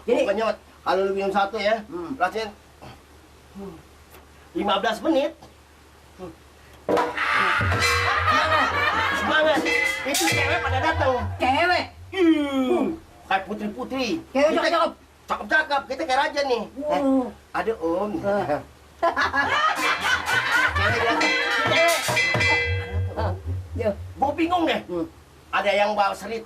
Jadi Pokoknya kalau lu minum satu ya, rasanya 15 menit. Semangat. Itu cewek pada datang. cewek. Kayak putri-putri. Cewek Kita cakep-cakep. Cakep-cakep. Kita kayak raja nih. Ada om. Cewek datang. Cewek. Yo. Gue bingung deh. Ada yang bawa serit.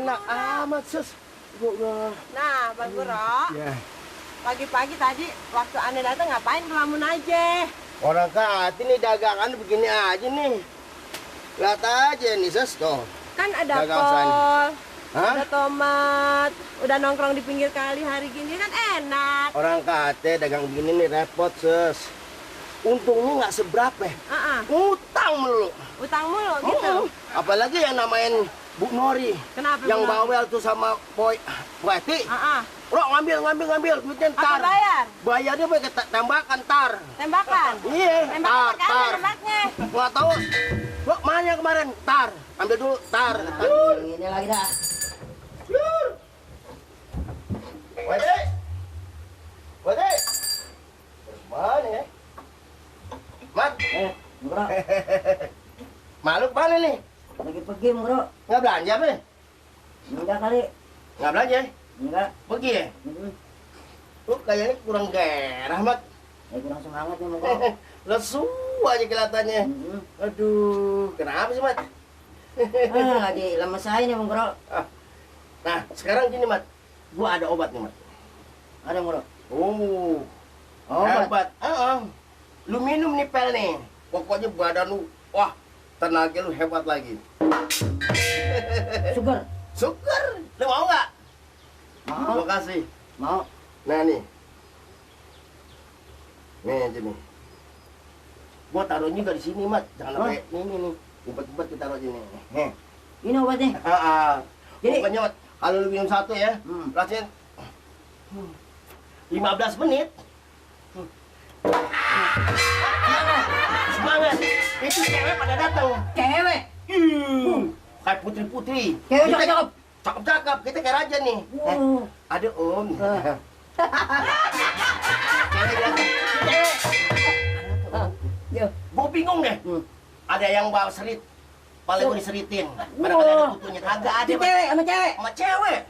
enak amat, Sus. Nah, Bang Guro, Ya. pagi-pagi tadi waktu Anda datang ngapain ngelamun aja? Orang kati nih dagangan begini aja nih. Lihat aja nih, Sus. Tuh. Kan ada Dagang kol, Hah? ada tomat, udah nongkrong di pinggir kali hari gini kan enak. Orang kate dagang begini nih repot, Sus. Untungnya nggak seberapa. Utang melulu. Utang mulu gitu. Apalagi yang namain Bu Nori. Kenapa? Yang Bu Nori? bawel tuh sama Boy Eti. Bro, ngambil duitnya Apa ntar. bayar? Bayarnya pakai tembakan tar. Tembakan? Iya, Tembakan pakai apa tar. tembaknya? Nggak tahu. Bro, mana yang kemarin? Tar. Ambil dulu tar. Ini lagi dah. Wede. Wede. Mana ya? Mat. Bro, Malu mana nih? lagi pergi, Bro. Nggak belanja apa? Enggak kali. Nggak belanja? Enggak. Pergi ya? Lu kayaknya kurang gairah, Mat. Kurang semangat nih, Bro. Lesu aja kelihatannya. Aduh, kenapa sih, Mat? Lagi lemes aja nih, Bro. Nah, sekarang gini, Mat. Gua ada obat nih, Mat. Ada, Bro. Obat. Hebat. Lu minum nih pel nih. Pokoknya badan lu, wah, tenaga lu hebat lagi. Sugar. Sugar. Lu mau nggak? Mau. Gua kasih. Mau. Nah, nih. Nih aja nih. Gua taruh juga di sini, Mat. Jangan sampai ini nih. Umpet-umpet kita taruh sini. Ini obatnya. Jadi, pokoknya, Mat, kalau lu minum satu ya, rasanya 15 menit. Semangat. Itu cewek pada datang. Cewek. Kayak putri-putri. Cewek Kita- cakep. Cakep-cakep. Kita kayak raja nih. Ada om. Cewek datang. Cewek. Yo. Gue bingung deh. Ada yang bawa serit. Paling gue diseritin. Barangkali ada kutunya. Kagak ada. Si Mat. cewek sama cewek. Sama cewek.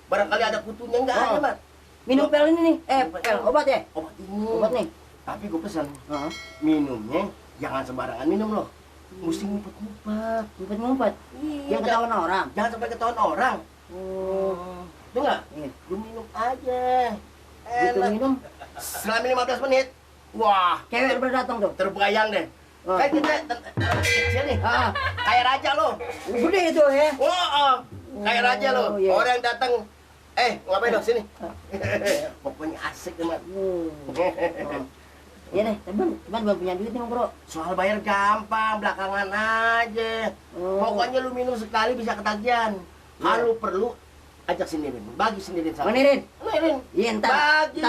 Barangkali ada kutunya. Nggak ada, Mat. Minum pel ini nih. Pel obat ya? Obat ini. Obat nih. Tapi gue pesan. Minumnya jangan sembarangan minum loh. Mesti ngumpet-ngumpet. Ngumpet-ngumpet. Iya. Yang ketahuan orang. Jangan sampai ketahuan orang. Itu nggak? Iya. Lu minum aja. Gitu Enak. minum. Selama 15 menit. Wah, Cewek udah datang tuh. terbayang deh. Kan kita kecil nih. Kayak raja lo. Gede itu ya. Wah, kayak raja lo. iya. Orang yang datang. Ngapain dong sini? Pokoknya asik teman. Iya nih, teman belum punya duit nih, Bro. Soal bayar gampang, belakangan aja. Pokoknya lu minum sekali bisa ketagihan. Kalau perlu ajak sendirian, bagi sendirian sama. Manirin. Manirin. Iya, ntar Bagi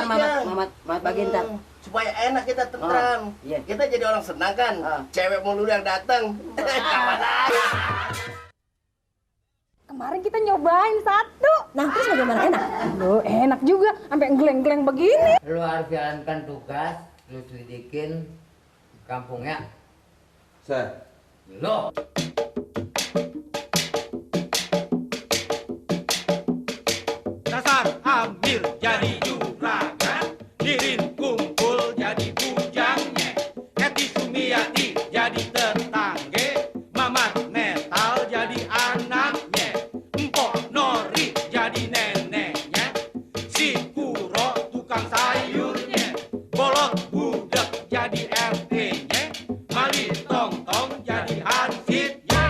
Mamat bagi ntar. Supaya enak kita tentram. Iya. Kita jadi orang senang kan. Cewek mulu yang datang. Kapan aja. Kemarin kita nyobain satu. Nah, terus bagaimana enak? Loh, enak juga. Sampai geleng-geleng begini. Lu harus jalankan tugas, lu selidikin kampungnya. Lo. Dasar ambil jadi juragan, Nirin kumpul jadi bujangnya, Eti Sumiati jadi tetangge, Mamat Metal jadi anaknya, Empok Nori jadi neneknya, si Kuro tukang sayurnya, Bolot Budek jadi RT-nya, Mali Tongtong jadi hansipnya.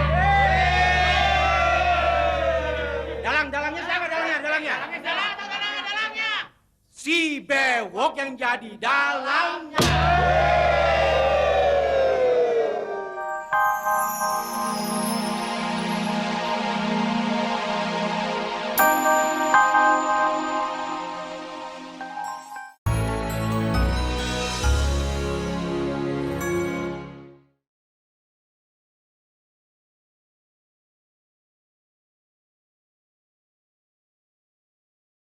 Dalangnya siapa dalangnya? Dalangnya. Si Bewok yang jadi dalangnya.